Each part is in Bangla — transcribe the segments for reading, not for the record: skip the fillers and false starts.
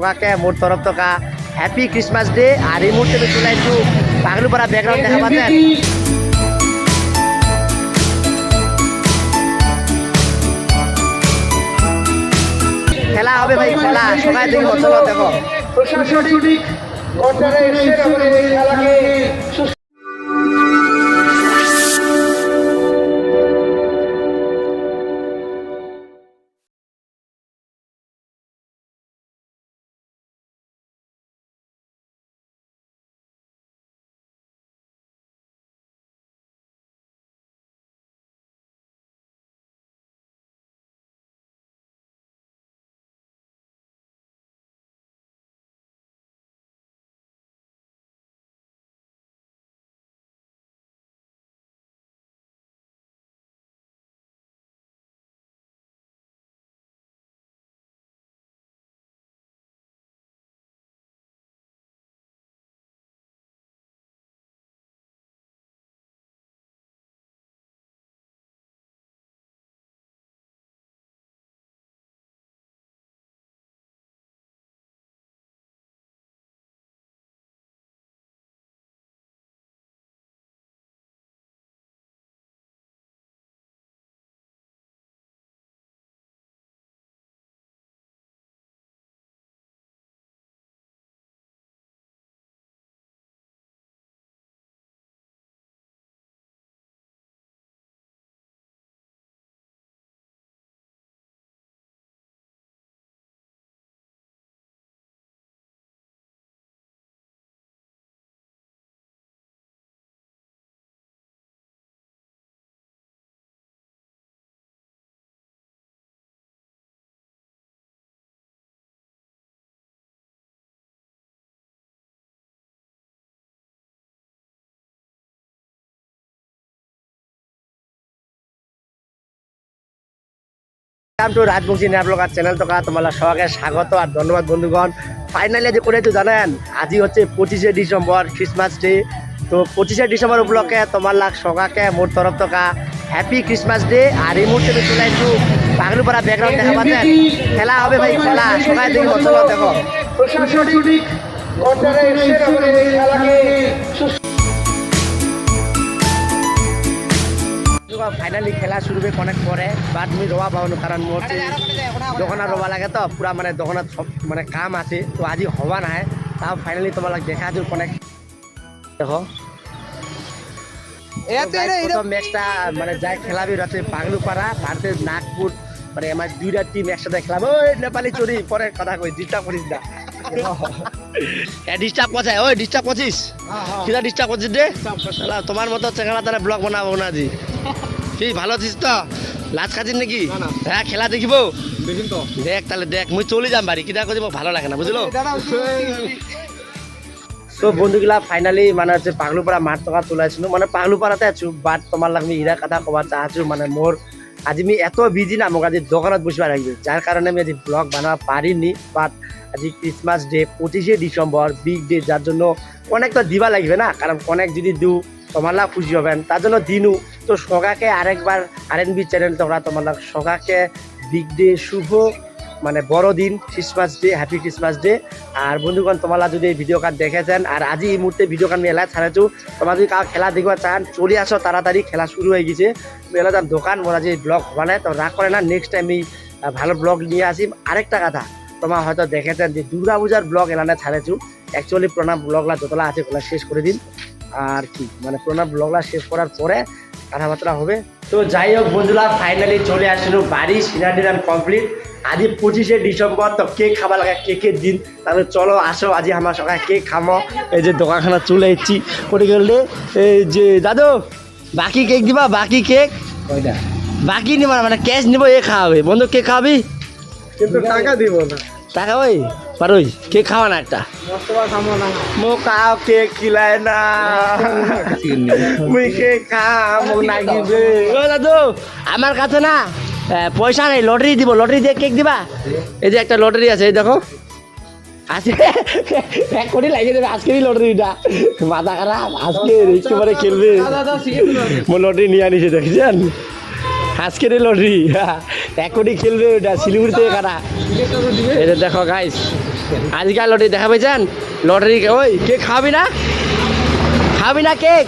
সকাকে মোর তরফ থেকে হ্যাপি ক্রিসমাস ডে। আর এই মুহূর্তে আমি চলে একটু পাগলুপাড়া ব্যাকগ্রাউন্ড দেখা পাচ্ছেন। খেলা হবে ভাই, খেলা সবাই দেখবো, চলো দেখো। প্রশাসনিক পর্যায়ে এসে আমাদের এই খেলাকে টু রাজবংশী ব্লগার চ্যানেল তো তোমার সবাইকে স্বাগত আর ধন্যবাদ বন্ধুগণ। ফাইনালি আজ করে তো জানেন আজি হচ্ছে 25শে ডিসেম্বর ক্রিসমাস ডে। তো 25শে ডিসেম্বর উপলক্ষে তোমার সবাইকে মোর তরফ থেকে হ্যাপি ক্রিসমাস ডে। আর এই মুহূর্তে আমি চলে একটু পাগলুপাড়া ব্যাকগ্রাউন্ড দেখা পাচ্ছেন। খেলা হবে ভাই, খেলা সবাই দেখবো, চলো দেখো। প্রশাসনিক পর্যায়ে এসে আমাদের এই খেলাকে ফাইনালি খেলা শুরু হবে অনেক পরে, বাট আমি রোয়া পাবো কারণ মোর দোকানে রোবা লাগে তো পুরা মানে দোকানত সব মানে কাম আছে, তো আজি হওয়া নাই। তাও ফাইনালি তোমার দেখা আছে অনেক দেখো ম্যাচটা মানে যাই খেলাবি রাতে পাগলুপাড়া ভারতের নাগপুর, মানে আমার দুইটা টিম একসাথে খেলাবো। ওই নেপালি চুরি পরে কথা কই, ডিস্টার্ব করিস না। ডিস্টার্ব করছে, ওই ডিস্টার্ব করছিস, কিনা ডিস্টার্ব করছিস রে? তোমার মতো চেঙ্গাড়া তারা ব্লগ বানাবো না জি। কি ভালো আছিস তো? লাজ খাচ্ছিস নাকি? হ্যাঁ খেলা দেখিব, দেখ তাহলে দেখ। মুই চলে যাম বাড়ি, কিনা করছি ভালো লাগে না বুঝলো। তো বন্ধুগুলা ফাইনালি মানে হচ্ছে পাগলুপাড়া মাঠ টকা চলে আসছিল, মানে পাগলুপাড়াতে আছো বাট তোমার লাগবে ইরা কথা কবার চাহাছো। মানে মোর আজি আমি এত বিজি না, মোক আজি দোকানত বসবার লাগবে, যার কারণে আমি আজি ব্লগ বানাবা পারিনি। বাট আজি ক্রিসমাস ডে 25শে ডিসেম্বর বিগ ডে, যার জন্য অনেক তো দিবা লাগবে না, কারণ অনেক যদি দিও তোমার লাগ খুশি হবেন, তার জন্য দিনু। তো সকাকে আরেকবার RNB চ্যানেল তোমরা তোমার লাগ সকাকে বিগ ডে শুভ মানে বড় দিন Christmas day, happy Christmas day. আর বন্ধুগণ তোমার যদি এই ভিডিও কার্ড দেখেছেন আর আজি এই মুহূর্তে ভিডিও কার্ড আমি এলাই ছাড়াচ্ছু, তোমরা যদি কাউ খেলা দেখবা চান চলে আসো তাড়াতাড়ি, খেলা শুরু হয়ে গেছে। এলা যার দোকান মোরা যে ব্লগ বানায় তো রাগ করে না, নেক্সট টাইম আমি ভালো ব্লগ নিয়ে আসি। আরেকটা কথা তোমার হয়তো দেখেছেন যে দুর্গা পূজার ব্লগ এলানে ছাড়েছু, অ্যাকচুয়ালি প্রণাম ব্লগলা যতলা আছে ওগুলা শেষ করে দিন। আর কি মানে প্রণাম ব্লগলা শেষ করার পরে কথাবার্তা হবে। তো যাই হোক বন্ধুরা ফাইনালি চলে আসলো বাড়ি, সিনারি কমপ্লিট। আজি 25শে ডিসেম্বর, তো কেক খাবা লাগে, কেকের দিন। তাহলে চলো আসো আজি আমার সকালে কেক খামো। এই যে দোকানখানা চলে এসেছি করে গেলে, এই যে দাদু বাকি কেক দিবা, বাকি কেক বাকি নিবা মানে ক্যাশ নিবো, এ খাওয়াবে বন্ধু। কেক খাওয়াবি কিন্তু টাকা দিব না, টাকা ওই পারোই কেক খাওয়া না একটা মো খাও কেক খিলায় না, মুই কেক খাও নাগিবে। ও দাদু আমার কাছে না পয়সা নেই, লটারি দিব, লটারি দিয়ে কেক দিবা। এই যে একটা লটারি আছে, এই দেখো আজকে 1 কোটি লাগিয়ে দেবে আজকেরই লটারিটা, মাথা খারাপ আজকে একেবারে খেলবে। মোর লটারি নিয়ে আনিছে দেখছেন, আজকের লটারি 1 কোটি খেলবে ওটা, শিলিগুড়ি থেকে কাটা। এটা দেখো গাইস আজকাল লটারি দেখা পেয়েছেন লটারি ওই কেক খাওয়াবি না কেক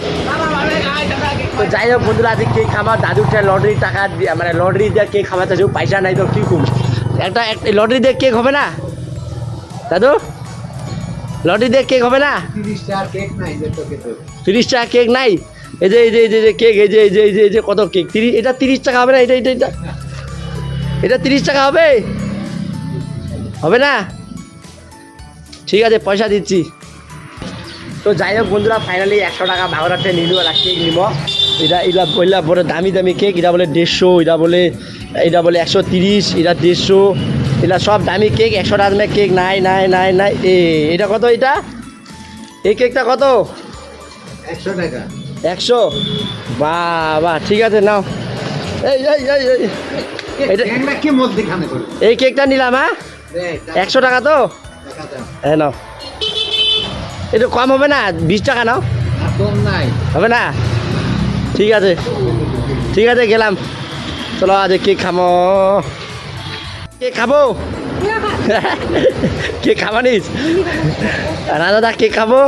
তো যাই হোক বন্ধুরা আজকে কেক খাওয়া দাদুটা লটারির টাকা মানে লটারি দিয়ে কেক খাওয়াতে পয়সা নাই তো কী কম একটা লটারি দিয়ে কেক হবে না দাদু লটারি দিয়ে কেক হবে না 30 টাকা কেক নাই এই যে কেক এই যে কত কেক 30 এটা 30 টাকা হবে না এটা 30 টাকা হবে না ঠিক আছে পয়সা দিচ্ছি তো যাই হোক বন্ধুরা ফাইনালি 100 টাকা ভাগরাতে নিল আর কেক নিব এটা বললা বড় দামি কেক এটা বলে 150 এটা বলে 130 এটা 150 এটা সব দামি কেক 100 টাকা দামের কেক নাই এটা কত এটা এই কেকটা কত 100 টাকা 100 বাহ ঠিক আছে নাও এই কেকটা নিলাম হ্যাঁ 100 টাকা তো হ্যাঁ নাও একটু কম হবে না 20 টাকা নাও হবে না ঠিক আছে গেলাম চলো আজ কেক খাবো কেক খাবানিস না দাদা কেক খাবো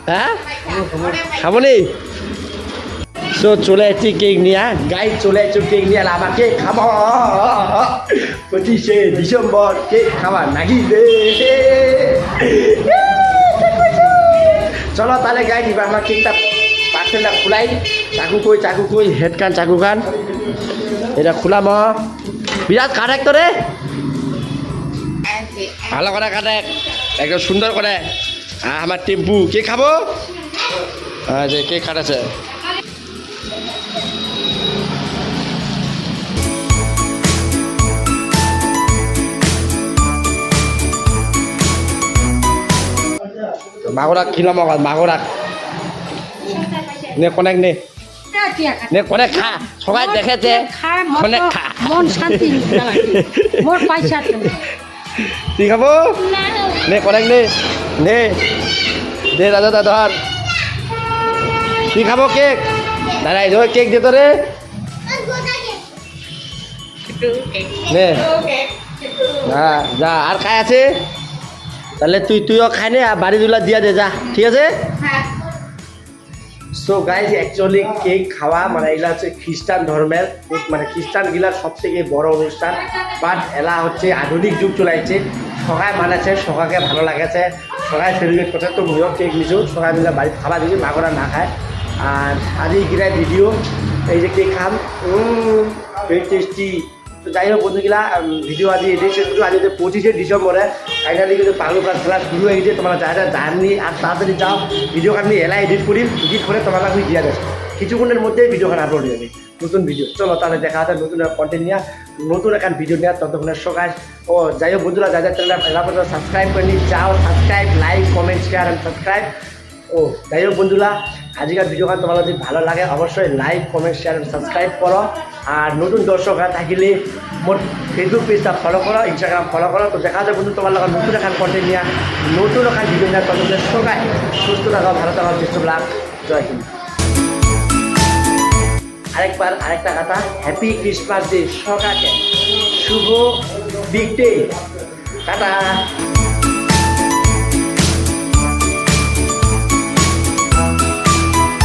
হ্যাঁ খাবো নি তো চলে এসেছি কেক নিয়ে গাইড চলে এসেছি কেক নিয়ে আমার কেক খাবো 25শে ডিসেম্বর কেক খাওয়া নাকি চলো তাহলে গাইড এবার আমার কেকটা পার্সেলটা খোলাই চাকু কই হেড কান চাকু খান এটা খোলাম বিরাট কাটেক তো রে ভালো করে কাটেক একদম সুন্দর করে আমার টেম্পু কে খাবো যে কে কাটেছে মাগরাক কিলাম মাগরাক নে কনেক নে কনেক খা সবাই দেখেছে কনেক খা মন শান্তি মোর পয়সা তুই খাবো নে কনেক নে দে দাদা ধর তুই খাবো কেক দাদা ধর কেক দে তো রে নে হ্যাঁ যা আর খাই আছে তাহলে তুইও খাই নে আর বাড়ি দুলা দিয়া দে যা ঠিক আছে সো গাইজ অ্যাকচুয়ালি কেক খাওয়া মানে এগুলা হচ্ছে খ্রিস্টান ধর্মের মানে খ্রিস্টান গিলার সব থেকে বড় অনুষ্ঠান বাট এলা হচ্ছে আধুনিক যুগ চলে আসছে সবাই মানাছে সবাইকে ভালো লাগেছে সবাই সেলিব্রেট করছে তো ময়ও কেক নিছো সবাই মিলে বাড়িতে খাবার দিচ্ছি মাগরা না খায় আর আজকে গিরা ভিডিও এই যে কেক খাম ভেরি টেস্টি তো যাই হোক বন্ধুগুলা ভিডিও আজ এটাই শেষ করছো আজ 25শে ডিসেম্বরে ফাইনালি কিন্তু পাগলুপাড়া খেলা শুরু হয়ে গেছে তোমরা যারা জাননি আর তাড়াতাড়ি যাও ভিডিও আমি এলা এডিট করে তোমাকে আমি দিয়ে দেবো কিছুক্ষণের মধ্যে ভিডিওখান আপলোড হয়ে যাবে নতুন ভিডিও চলো তাহলে দেখা যাচ্ছে নতুন কন্টেন্ট নিয়ে নতুন একটা ভিডিও নেওয়া ততক্ষণের সকাল ও যাই হোক বন্ধুরা যা চ্যানেলটা এলা পর্যন্ত সাবস্ক্রাইব করে নি যাও subscribe like comment share and subscribe ও যাই হোক বন্ধুরা আজকের ভিডিওখান তোমার যদি ভালো লাগে অবশ্যই like comment share and subscribe করো আর নতুন দর্শক থাকিলে মোট ফেসবুক পেজটা ফলো করো ইনস্টাগ্রাম ফলো করো তো দেখা যায় বন্ধু তোমার লগা নতুন এখন কন্টেন্ট নিয়ে নতুন এখন ভিডিও নেওয়ার ততক্ষণের সকাল সুস্থ থাকা ভালো থাকা চেষ্টা লাভ জয় হিন্দ আরেকটা কথা হ্যাপি ক্রিসমাস ডে সকালে শুভ বিগ ডে টাটা